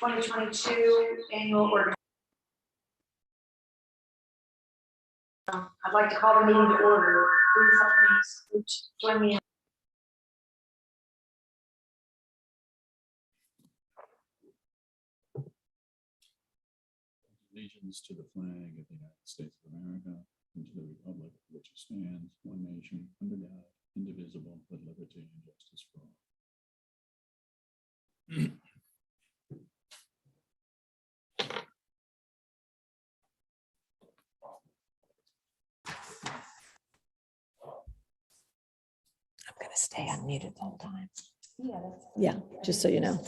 (2022) annual order. I'd like to call the meeting to order. Please help me join me in. Allegiance to the flag of the United States of America and to the republic for which it stands, one nation, under God, indivisible, with liberty and justice for all. I'm going to stay unmuted the whole time. Yeah, just so you know.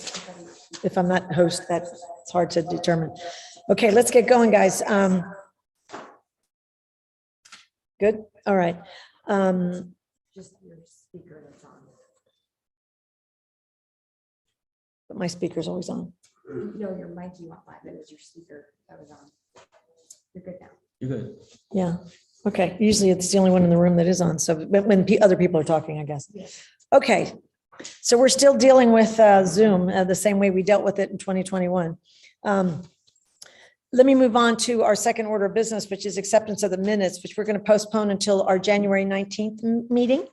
If I'm not host, that's hard to determine. Okay, let's get going, guys. Good. All right. Just your speaker that's on. But my speaker's always on. No, your mic you want live. It was your speaker that was on. You're good now. You're good. Yeah. Okay. Usually it's the only one in the room that is on. So when other people are talking, I guess. Yes. Okay. So we're still dealing with Zoom the same way we dealt with it in 2021. Let me move on to our second order of business, which is acceptance of the minutes, which we're going to postpone until our January 19th meeting.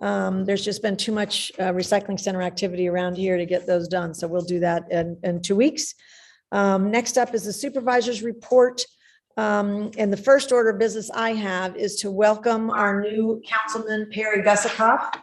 There's just been too much recycling center activity around here to get those done. So we'll do that in 2 weeks. Next up is the Supervisors Report. And the first order of business I have is to welcome our new councilman, Perry Gusikoff,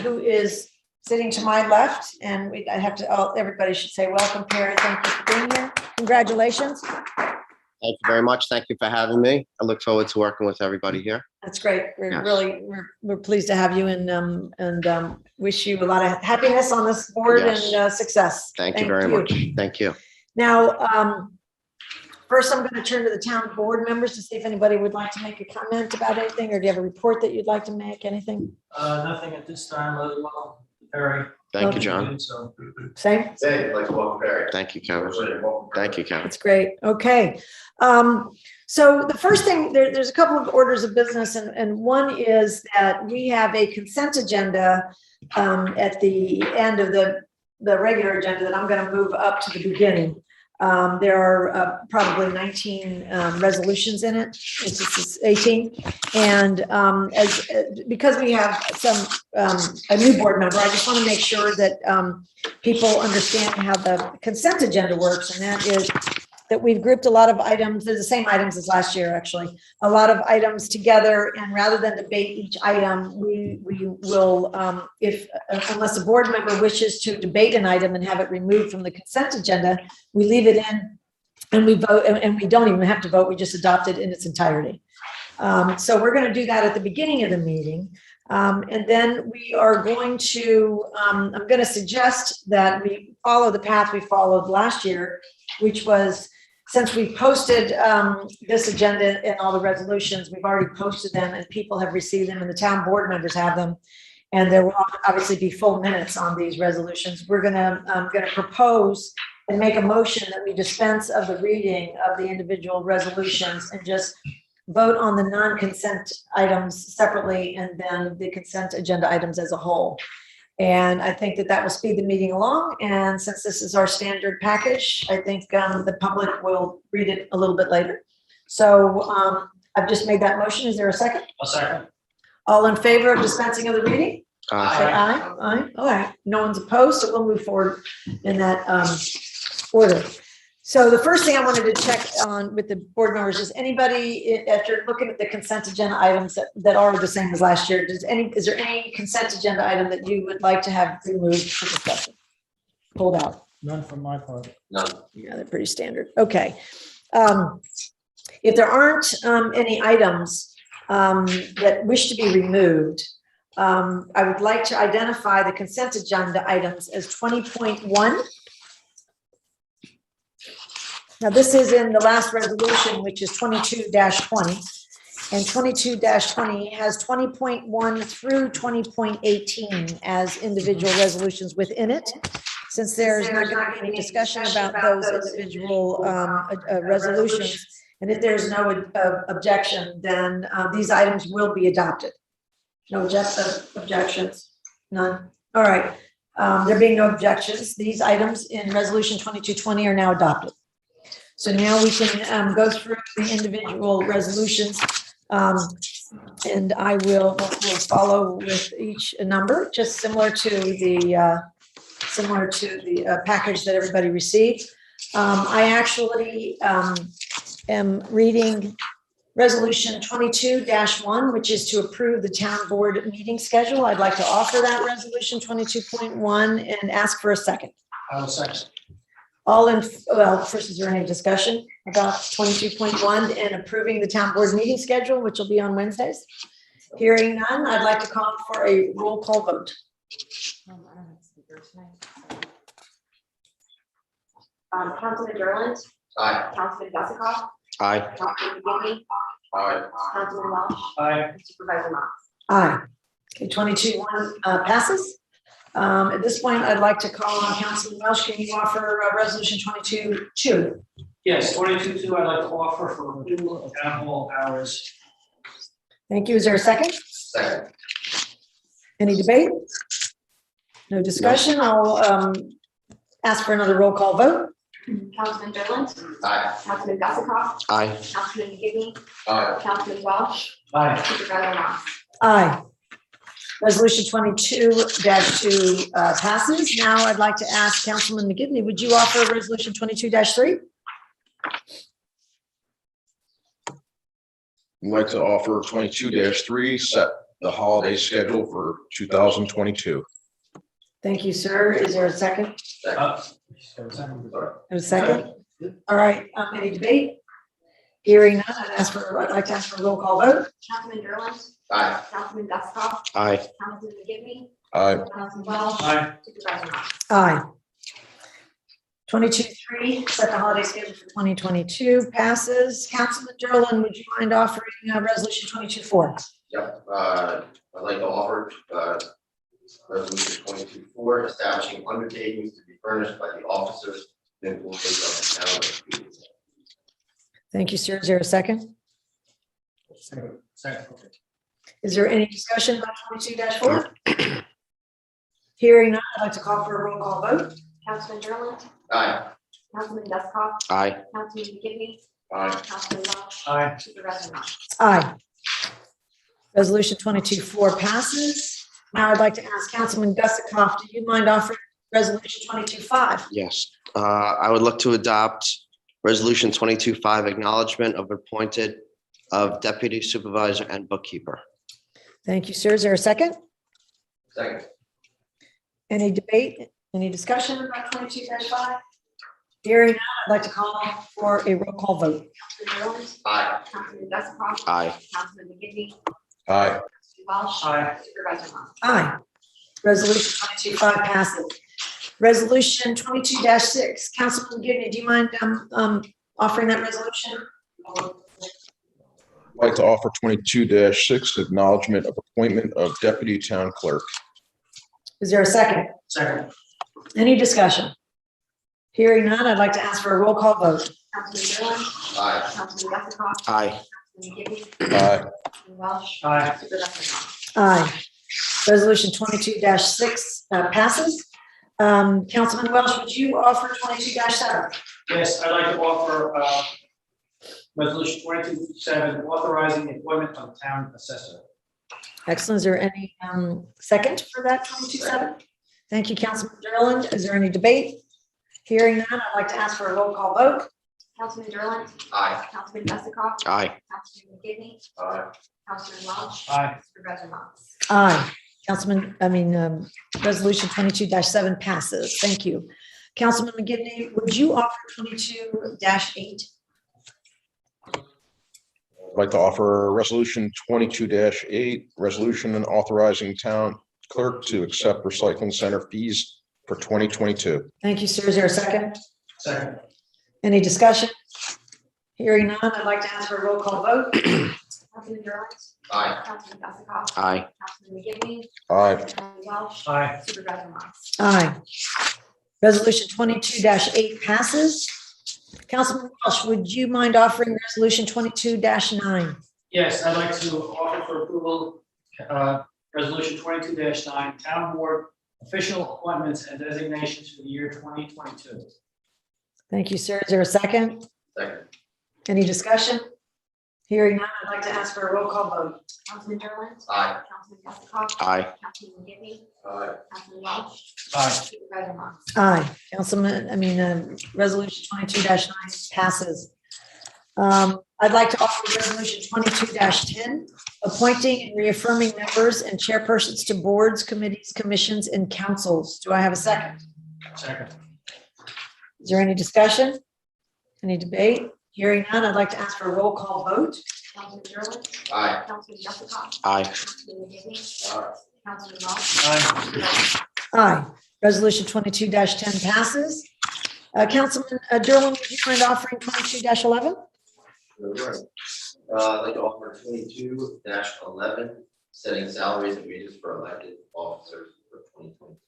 who is sitting to my left. And I have to, everybody should say, welcome, Perry. Thank you for being here. Congratulations. Thank you very much. Thank you for having me. I look forward to working with everybody here. That's great. We're Yes. really, we're pleased to have you and wish you a lot of happiness on this board Yes. and success. Thank you very much. Thank you. Now, first, I'm going to turn to the town board members to see if anybody would like to make a comment about anything, or do you have a report that you'd like to make? Anything? Nothing at this time, well, Perry. Thank you, John. So, Same? Hey, I'd like to welcome Barry. Thank you, Kevin. Thank you, Kevin. That's great. Okay. So the first thing, there's a couple of orders of business, and one is that we have a consent agenda at the end of the regular agenda that I'm going to move up to the beginning. There are probably 19 resolutions in it. It's 18. And because we have a new board member, I just want to make sure that people understand how the consent agenda works. And that is that we've grouped a lot of items, they're the same items as last year, actually, a lot of items together. And rather than debate each item, we will, unless a board member wishes to debate an item and have it removed from the consent agenda, we leave it in and we vote, and we don't even have to vote, we just adopt it in its entirety. So we're going to do that at the beginning of the meeting. And then we are going to, I'm going to suggest that we follow the path we followed last year, which was, since we posted this agenda and all the resolutions, we've already posted them and people have received them and the town board members have them. And there will obviously be full minutes on these resolutions. We're gonna propose and make a motion that we dispense of the reading of the individual resolutions and just vote on the non-consent items separately and then the consent agenda items as a whole. And I think that will speed the meeting along. And since this is our standard package, I think the public will read it a little bit later. So I've just made that motion. Is there a second? a second. All in favor of dispensing of the reading? say aye. Aye. All right. No one's opposed, so we'll move forward in that order. So the first thing I wanted to check on with the board members is anybody, after looking at the consent agenda items that are the same as last year, is there any consent agenda item that you would like to have removed for discussion? Pulled out? None from my part. None. Yeah, they're pretty standard. Okay. If there aren't any items that wish to be removed, I would like to identify the consent agenda items as 20.1. Now, this is in the last resolution, which is 22-20. And 22-20 has 20.1 through 20.18 as individual resolutions within it. Since there's not going to be any discussion about those individual resolutions, and if there's no objection, then these items will be adopted. No objections? None? All right. There being no objections, these items in resolution 22-20 are now adopted. So now we can go through the individual resolutions, and I will follow with each number, just similar to the package that everybody received. I actually am reading resolution 22-1, which is to approve the town board meeting schedule. I'd like to offer that resolution 22.1 and ask for a second. I will second. First, is there any discussion about 22.1 and approving the town board meeting schedule, which will be on Wednesdays? Hearing none, I'd like to call for a roll call vote. I don't have a speaker tonight. Councilman Durland. Aye. Councilman Gusikoff. Aye. Councilman McGinley. Aye. Councilman Welsh. Aye. And Supervisor Mott. Aye. Okay, 22-1 passes. At this point, I'd like to call on Councilman Welsh. Can you offer resolution 22-2? Yes, 22-2, I'd like to offer for renewal of town hall hours. Thank you. Is there a second? Second. Any debate? No discussion. I'll ask for another roll call vote. Councilman Durland. Aye. Councilman Gusikoff. Aye. Councilman McGinley. Aye. Councilman Welsh. Aye. Supervisor Mott. Aye. Resolution 22-2 passes. Now I'd like to ask Councilman McGinley, would you offer resolution 22-3? I'd like to offer 22-3, set the holiday schedule for 2022. Thank you, sir. Is there a second? A second? All right. Any debate? Hearing none, I'd like to ask for a roll call vote. Councilman Durland. Aye. Councilman Gusikoff. Aye. Councilman McGinley. Aye. Councilman Welsh. Aye. Supervisor Mott. Aye. 22-3, set the holiday schedule for 2022 passes. Councilman Durland, would you mind offering resolution 22-4? Yep, I'd like to offer resolution 22-4, establishing undertakings to be furnished by the officers and employees of the town of Peterson. Thank you, sir. Is there a second? Second. Is there any discussion about 22-4? Hearing none, I'd like to call for a roll call vote. Councilman Durland. Aye. Councilman Gusikoff. Aye. Councilman McGinley. Aye. Councilman Welsh. Aye. Supervisor Mott. Aye. Resolution 22-4 passes. Now I'd like to ask Councilman Gusikoff, do you mind offering resolution 22-5? Yes, I would look to adopt resolution 22-5, acknowledgement of appointed of deputy supervisor and bookkeeper. Thank you, sir. Is there a second? Second. Any debate, any discussion about 22-5? Hearing none, I'd like to call for a roll call vote. Councilman Durland. Aye. Councilman Gusikoff. Aye. Councilman McGinley. Aye. Councilman Welsh. Aye. Supervisor Mott. Aye. Resolution 22-5 passes. Resolution 22-6. Councilman McGinley, do you mind offering that resolution? I'd like to offer 22-6, acknowledgement of appointment of deputy town clerk. Is there a second? Second. Any discussion? Hearing none, I'd like to ask for a roll call vote. Councilman Durland. Aye. Councilman Gusikoff. Aye. Councilman McGinley. Aye. Councilman Welsh. Aye. Supervisor Mott. Aye. Resolution 22-6 passes. Councilman Welsh, would you offer 22-7? Yes, I'd like to offer resolution 22-7, authorizing the appointment of town assessor. Excellent. Is there any second for that 22-7? Thank you, Councilman Derland. Is there any debate? Hearing none, I'd like to ask for a roll call vote. Councilman Derland. Aye. Councilman Jessica. Aye. Councilman McGivney. Aye. Councilman Welch. Aye. Supervisor Mott. Aye. Resolution 22-7 passes. Thank you. Councilman McGivney, would you offer 22-8? I'd like to offer resolution 22-8, resolution and authorizing town clerk to accept recycling center fees for 2022. Thank you, sir. Is there a second? Second. Any discussion? Hearing none, I'd like to ask for a roll call vote. Councilman Derland. Aye. Councilman Jessica. Aye. Councilman McGivney. Aye. Councilman Welch. Aye. Supervisor Mott. Aye. Resolution 22-8 passes. Councilman Welch, would you mind offering resolution 22-9? Yes, I'd like to offer for approval, resolution 22-9, town board official appointments and designations for the year 2022. Thank you, sir. Is there a second? Second. Any discussion? Hearing none, I'd like to ask for a roll call vote. Councilman Derland. Aye. Councilman Jessica. Aye. Councilman McGivney. Aye. Councilman Welch. Aye. Supervisor Mott. Aye. Resolution 22-9 passes. I'd like to offer resolution 22-10, appointing and reaffirming members and chairpersons to boards, committees, commissions, and councils. Do I have a second? Second. Is there any discussion? Any debate? Hearing none, I'd like to ask for a roll call vote. Councilman Derland. Aye. Councilman Jessica. Aye. Councilman McGivney. Aye. Councilman Welch. Aye. Supervisor Mott. Aye. Resolution 22-10 passes. Councilman Derwin, would you mind offering 22-11? Right. I'd like to offer 22-11, setting salaries and wages for elected officers for 2022.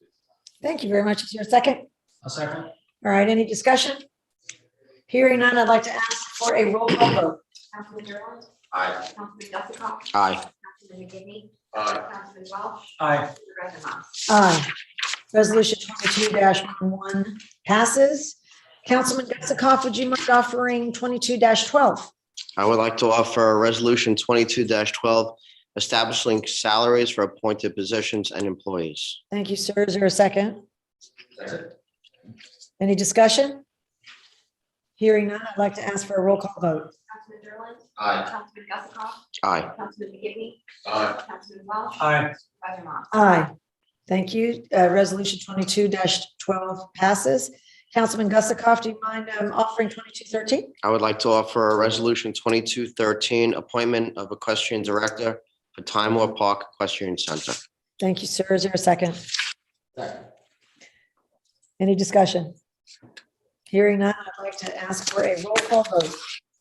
Thank you very much. Is there a second? A second. All right, any discussion? Hearing none, I'd like to ask for a roll call vote. Councilman Derland. Aye. Councilman Jessica. Aye. Councilman McGivney. Aye. Councilman Welch. Aye. Supervisor Mott. Aye. Resolution 22-11 passes. Councilman Gutsakoff, would you mind offering 22-12? I would like to offer resolution 22-12, establishing salaries for appointed positions and employees. Thank you, sir. Is there a second? Second. Any discussion? Hearing none, I'd like to ask for a roll call vote. Councilman Derland. Aye. Councilman Jessica. Aye. Councilman McGivney. Aye. Councilman Welch. Aye. Supervisor Mott. Aye. Thank you. Resolution 22-12 passes. Councilman Gutsakoff, do you mind offering 22-13? I would like to offer resolution 22-13, appointment of equestrian director for Time War Park Equestrian Center. Thank you, sir. Is there a second? Second. Any discussion? Hearing none, I'd like to ask for a roll call vote.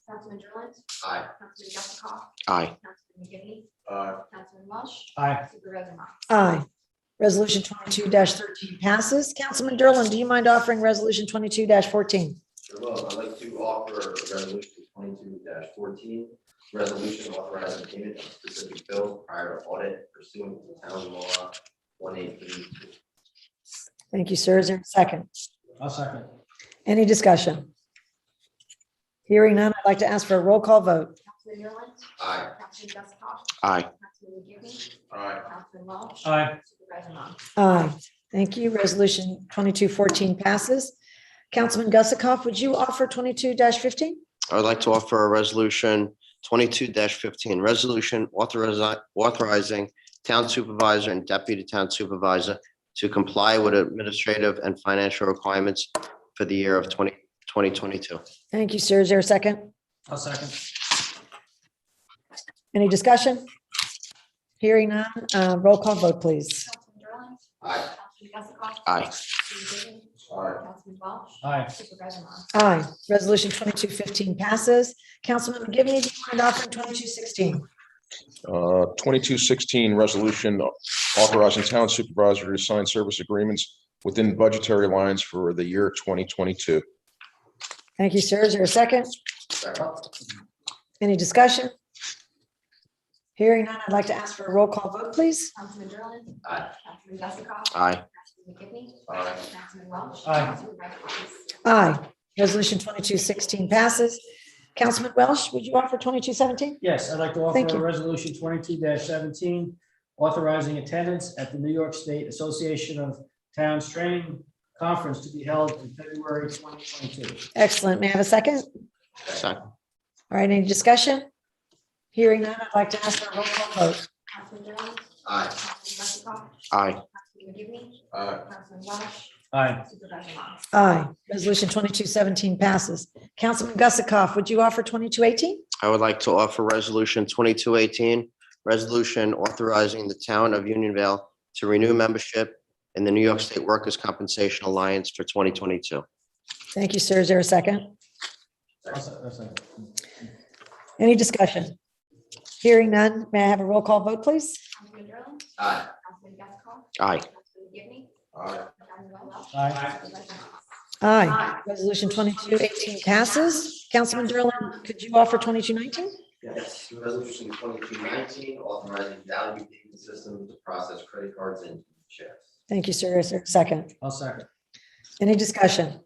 Councilman Derland. Aye. Councilman Jessica. Aye. Councilman McGivney. Aye. Councilman Welch. Aye. Supervisor Mott. Aye. Resolution 22-13 passes. Councilman Derlin, do you mind offering resolution 22-14? Sure will. I'd like to offer resolution 22-14, resolution authorizing payment of specific bills prior to audit pursuant to town law 1832. Thank you, sir. Is there a second? A second. Any discussion? Hearing none, I'd like to ask for a roll call vote. Councilman Derland. Aye. Councilman Jessica. Aye. Councilman McGivney. Aye. Councilman Welch. Aye. Supervisor Mott. Aye. Thank you. Resolution 22-14 passes. Councilman Gutsakoff, would you offer 22-15? I would like to offer a resolution 22-15, resolution authorizing town supervisor and deputy town supervisor to comply with administrative and financial requirements for the year of 2022. Thank you, sir. Is there a second? A second. Any discussion? Hearing none, roll call vote, please. Councilman Derland. Aye. Councilman Jessica. Aye. Councilman McGivney. Aye. Councilman Welch. Aye. Supervisor Mott. Aye. Resolution 22-15 passes. Councilman McGivney, do you mind offering 22-16? 22-16 resolution authorizing town supervisor to sign service agreements within budgetary lines for the year 2022. Thank you, sir. Is there a second? Second. Any discussion? Hearing none, I'd like to ask for a roll call vote, please. Councilman Derland. Aye. Councilman Jessica. Aye. Councilman McGivney. Aye. Councilman Welch. Aye. Supervisor Mott. Aye. Resolution 22-16 passes. Councilman Welsh, would you offer 22-17? Yes, I'd like to Thank offer you. a resolution 22-17, authorizing attendance at the New York State Association of Towns Training Conference to be held in February 2022. Excellent. May I have a second? Second. All right, any discussion? Hearing none, I'd like to ask for a roll call vote. Councilman Jones? Aye. Councilman Duffy? Aye. Councilman McGivney? Aye. Councilman Welch? Aye. Supervisor Miles? Aye. Resolution 2217 passes. Councilman Gussakoff, would you offer 2218? I would like to offer Resolution 2218, resolution authorizing the town of Unionville to renew membership in the New York State Workers' Compensation Alliance for 2022. Thank you, sir. Is there a second? I'll second. Any discussion? Hearing none, may I have a roll call vote, please? Councilman Durham? Aye. Councilman Duffy? Aye. Councilman McGivney? Aye. Councilman Welch? Aye. Supervisor Miles? Aye. Resolution 2218 passes. Councilman Derlin, could you offer 2219? Yes, resolution 2219, authorizing value payment system to process credit cards and checks. Thank you, sir. Is there a second? I'll second. Any discussion?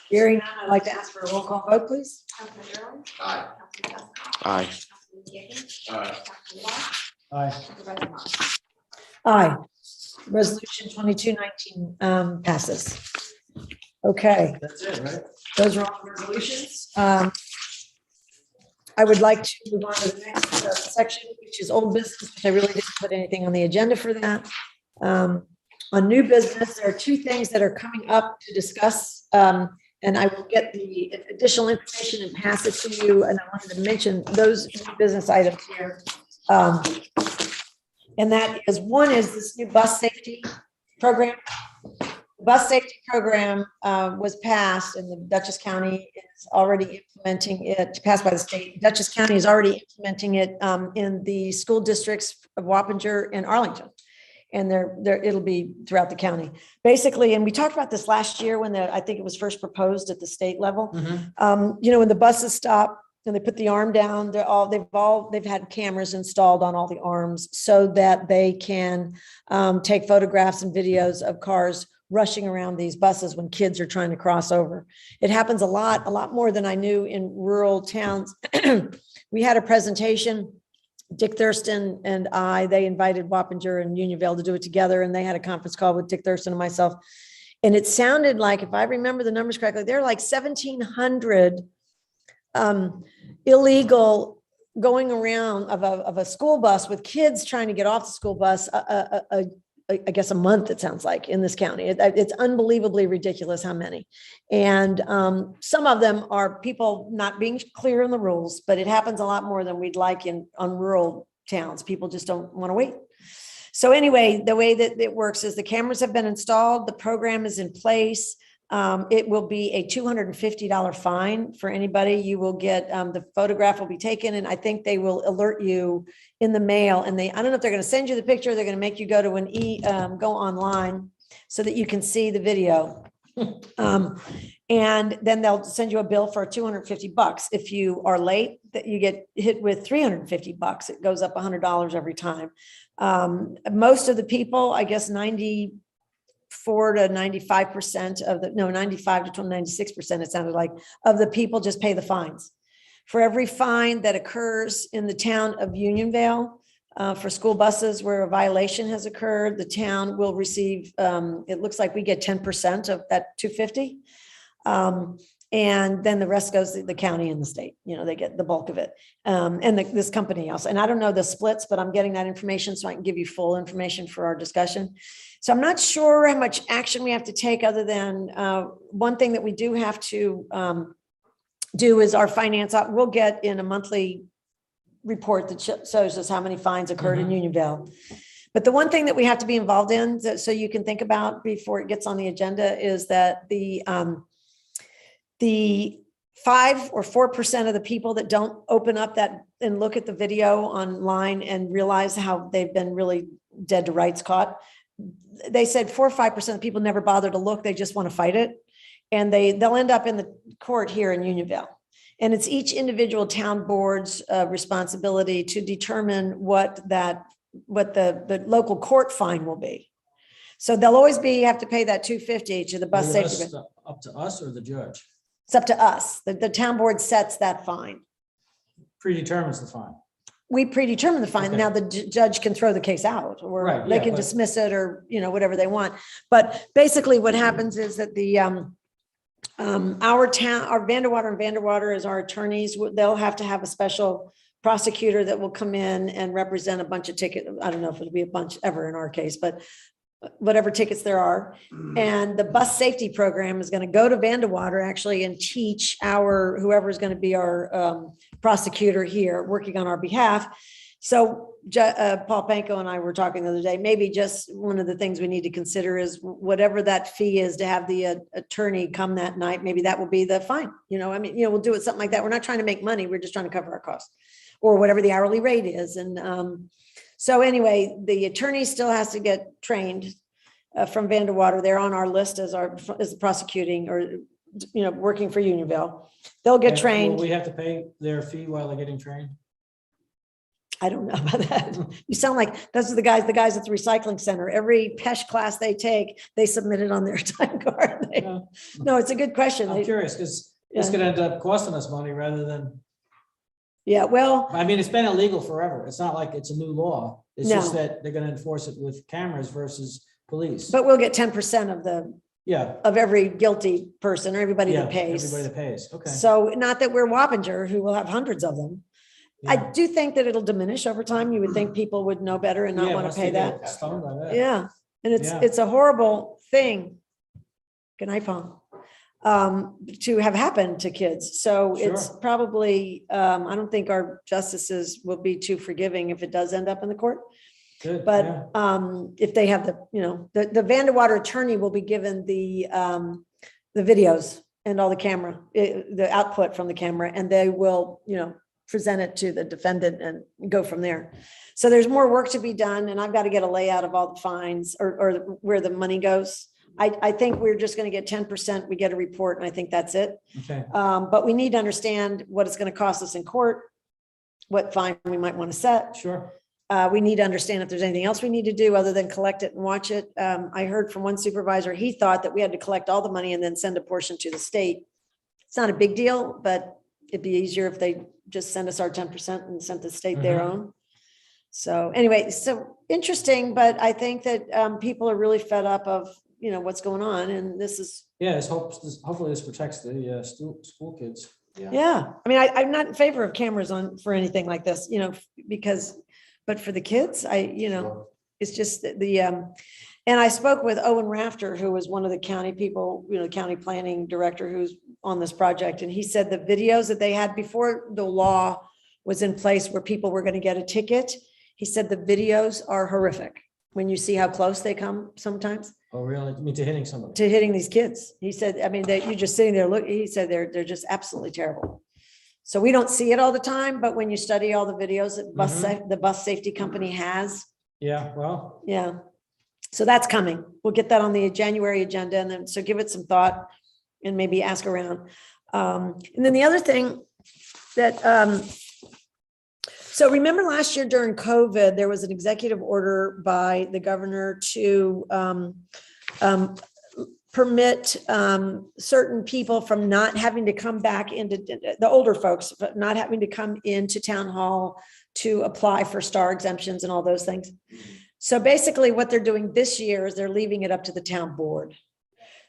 Hearing none, I'd like to ask for a roll call vote, please. Councilman Durham? Aye. Councilman Duffy? Aye. Councilman McGivney? Aye. Councilman Welch? Aye. Supervisor Miles? Aye. Resolution 2219 passes. Okay, That's it, right? those are all the resolutions. I would like to move on to the next section, which is old business, which I really didn't put anything on the agenda for that. On new business, there are two things that are coming up to discuss. And I will get the additional information and pass it to you. And I wanted to mention those new business items here. And that is, one is this new bus safety program. The bus safety program was passed, and the Dutchess County is already implementing it, passed by the state. Dutchess County is already implementing it in the school districts of Wappinger and Arlington. And it'll be throughout the county. Basically, and we talked about this last year when I think it was first proposed at the state level. When the buses stop and they put the arm down, they've had cameras installed on all the arms so that they can take photographs and videos of cars rushing around these buses when kids are trying to cross over. It happens a lot more than I knew in rural towns. We had a presentation, Dick Thurston and they invited Wappinger and Unionville to do it together, and they had a conference call with Dick Thurston and myself. And it sounded like, if I remember the numbers correctly, there are like 1,700 illegal going around of a school bus with kids trying to get off the school bus, I guess a month, it sounds like, in this county. It's unbelievably ridiculous how many. And some of them are people not being clear in the rules, but it happens a lot more than we'd like on rural towns. People just don't want to wait. So anyway, the way that it works is the cameras have been installed, the program is in place. It will be a $250 fine for anybody. You will get, the photograph will be taken, and I think they will alert you in the mail. And I don't know if they're going to send you the picture. They're going to make you go to go online so that you can see the video. And then they'll send you a bill for $250. If you are late, that you get hit with $350. It goes up $100 every time. Most of the people, I guess 94 to 95% of 95 to 96%, it sounded like, of the people just pay the fines. For every fine that occurs in the town of Unionville for school buses where a violation has occurred, the town will receive, it looks like we get 10% of that $250. And then the rest goes to the county and the state, they get the bulk of it. And this company also, and I don't know the splits, but I'm getting that information so I can give you full information for our discussion. So I'm not sure how much action we have to take, other than one thing that we do have to do is our finance. We'll get in a monthly report that shows us how many fines occurred in Unionville. But the one thing that we have to be involved in, so you can think about before it gets on the agenda, is that the 5 or 4% of the people that don't open up that and look at the video online and realize how they've been really dead to rights caught. They said 4 or 5% of people never bother to look. They just want to fight it. And they'll end up in the court here in Unionville. And it's each individual town board's responsibility to determine what the local court fine will be. So they'll always have to pay that $250 to the bus safety. Up to us or the judge? It's up to us. The town board sets that fine. Predetermines the fine. we predetermine the fine. Okay. Now the judge can throw the case out or Right, they yeah, can but- dismiss it or, whatever they want. But basically what happens is that our town, our Vanderwater is our attorneys. They'll have to have a special prosecutor that will come in and represent a bunch of tickets. I don't know if it'll be a bunch ever in our case, but whatever tickets there are. And the bus safety program is going to go to Vanderwater actually and teach whoever is going to be our prosecutor here working on our behalf. So Paul Panko and I were talking the other day, maybe just one of the things we need to consider is whatever that fee is to have the attorney come that night, maybe that will be the fine. We'll do it something like that. We're not trying to make money. We're just trying to cover our costs or whatever the hourly rate is. And so anyway, the attorney still has to get trained from Vanderwater. They're on our list as the prosecuting or, working for Unionville. They'll get And trained. will we have to pay their fee while they're getting trained? I don't know about that. You sound like those are the guys at the recycling center. Every PESH class they take, they submit it on their time card. Yeah. No, it's a good question. I'm curious, because it's Yeah. gonna end up costing us money rather than, Yeah, well, I mean, it's been illegal forever. It's not like it's a new law. It's just No. that they're gonna enforce it with cameras versus police. but we'll get 10% Yeah. of every guilty person or everybody Yeah, that pays. everybody that pays, okay. So not that we're Wappinger, who will have hundreds of them. I Yeah. do think that it'll diminish over time. You would think people would know better and not Yeah, want once to pay they get that. stung by that. Yeah, and Yeah. it's a horrible thing. Good night, Paul. To have happened to kids. So it's Sure. probably, I don't think our justices will be too forgiving if it does end up in the court. Good, But yeah. if they have the Vanderwater attorney will be given the videos and all the camera, the output from the camera, and they will, present it to the defendant and go from there. So there's more work to be done, and I've got to get a layout of all the fines or where the money goes. I think we're just going to get 10%. We get a report, and I think that's it. Okay, But we need to understand what it's going to cost us in court, what fine we might want to set. sure. We need to understand if there's anything else we need to do other than collect it and watch it. I heard from one supervisor, he thought that we had to collect all the money and then send a portion to the state. It's not a big deal, but it'd be easier if they just send us our 10% and sent the state their Mhm. own. So anyway, so interesting, but I think that people are really fed up of, what's going on, and this is, Yeah, hopefully this protects the school kids. yeah. I mean, I'm not in favor of cameras for anything like this, because, but for the kids, it's just and I spoke with Owen Rafter, who was one of the county people, county planning director who's on this project. And he said the videos that they had before the law was in place where people were going to get a ticket. He said the videos are horrific when you see how close they come sometimes Oh, really? I mean, to hitting somebody? to hitting these kids. He said, I mean, that you're just sitting there, he said they're just absolutely terrible. So we don't see it all the time, but when you study all the videos that the bus safety company has, Yeah, well, yeah. So that's coming. We'll get that on the January agenda, and then, so give it some thought and maybe ask around. And then the other thing that, so remember last year during COVID, there was an executive order by the governor to permit certain people from not having to come back into, the older folks, but not having to come into town hall to apply for star exemptions and all those things. So basically what they're doing this year is they're leaving it up to the town board.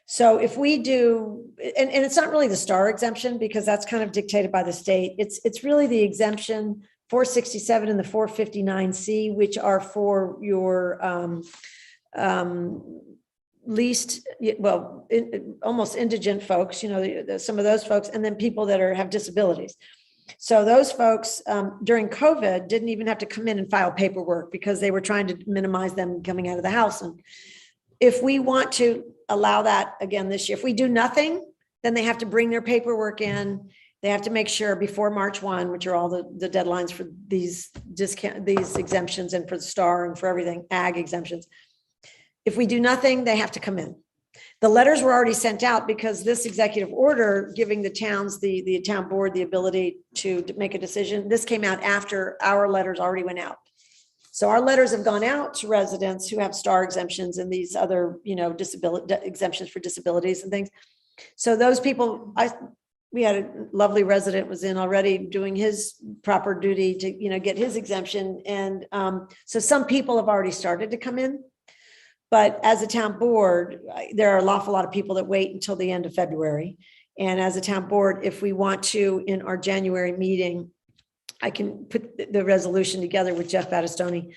So if we do, and it's not really the star exemption because that's kind of dictated by the state. It's really the exemption 467 and the 459C, which are for your least, well, almost indigent folks, some of those folks, and then people that have disabilities. So those folks during COVID didn't even have to come in and file paperwork because they were trying to minimize them coming out of the house. And if we want to allow that again this year, if we do nothing, then they have to bring their paperwork in. They have to make sure before March 1, which are all the deadlines for these exemptions and for the star and for everything, ag exemptions. If we do nothing, they have to come in. The letters were already sent out because this executive order giving the towns, the town board, the ability to make a decision. This came out after our letters already went out. So our letters have gone out to residents who have star exemptions and these other, disability exemptions for disabilities and things. So those people, we had a lovely resident was in already doing his proper duty to, get his exemption. And so some people have already started to come in. But as a town board, there are an awful lot of people that wait until the end of February. And as a town board, if we want to, in our January meeting, I can put the resolution together with Jeff Battistoni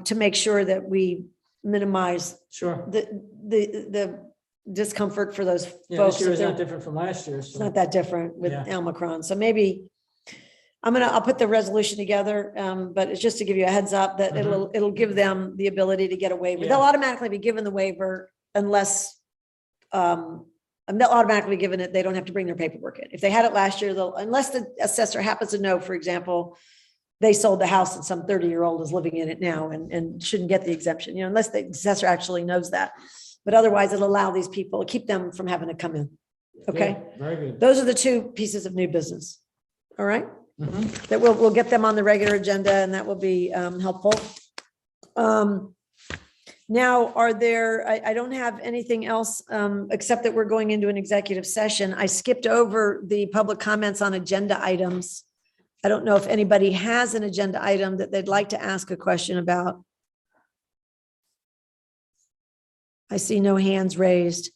to make sure that we minimize Sure. the discomfort for those Yeah, folks. this year if is they're- not different from last year. It's So not that different with Yeah. Omicron. So maybe I'll put the resolution together, but it's just to give you a heads up that it'll give them the ability to get a waiver. They'll Yeah. automatically be given the waiver unless they'll automatically given it. They don't have to bring their paperwork in. If they had it last year, unless the assessor happens to know, for example, they sold the house and some 30-year-old is living in it now and shouldn't get the exemption, unless the assessor actually knows that. But otherwise, it'll allow these people, keep them from having to come in. Okay, good, very good. those are the two pieces of new business. All right, Mhm. that we'll get them on the regular agenda and that will be helpful. Now, I don't have anything else except that we're going into an executive session. I skipped over the public comments on agenda items. I don't know if anybody has an agenda item that they'd like to ask a question about. I see no hands raised.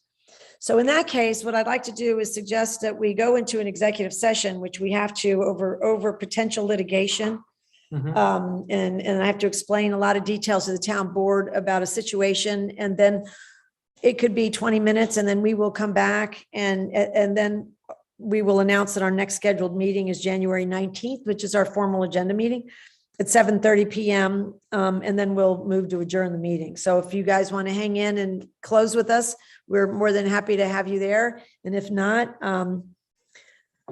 So in that case, what I'd like to do is suggest that we go into an executive session, which we have to over potential litigation. Mhm. And I have to explain a lot of details to the town board about a situation, and then it could be 20 minutes, and then we will come back and then we will announce that our next scheduled meeting is January 19th, which is our formal agenda meeting at 7:30 PM. And then we'll move to adjourn the meeting. So if you guys want to hang in and close with us, we're more than happy to have you there. And if not,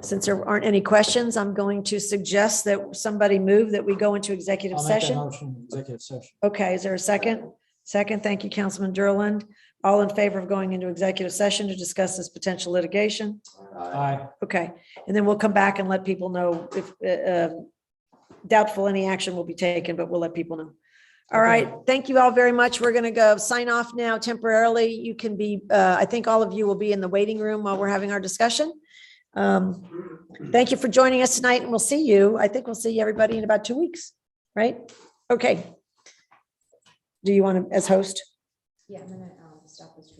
since there aren't any questions, I'm going to suggest that somebody move that we go into executive I'll make that session. motion, executive session. Okay, is there a second? Second, thank you, Councilman Durland. All in favor of going into executive session to discuss this potential litigation? Aye. Okay, and then we'll come back and let people know if doubtful any action will be taken, but we'll let people know. All right, thank you all very much. We're going to go sign off now temporarily. You can be, I think all of you will be in the waiting room while we're having our discussion. Thank you for joining us tonight, and we'll see you. I think we'll see everybody in about 2 weeks, right? Okay. Do you want to, as host? Yeah, I'm gonna stop the stream.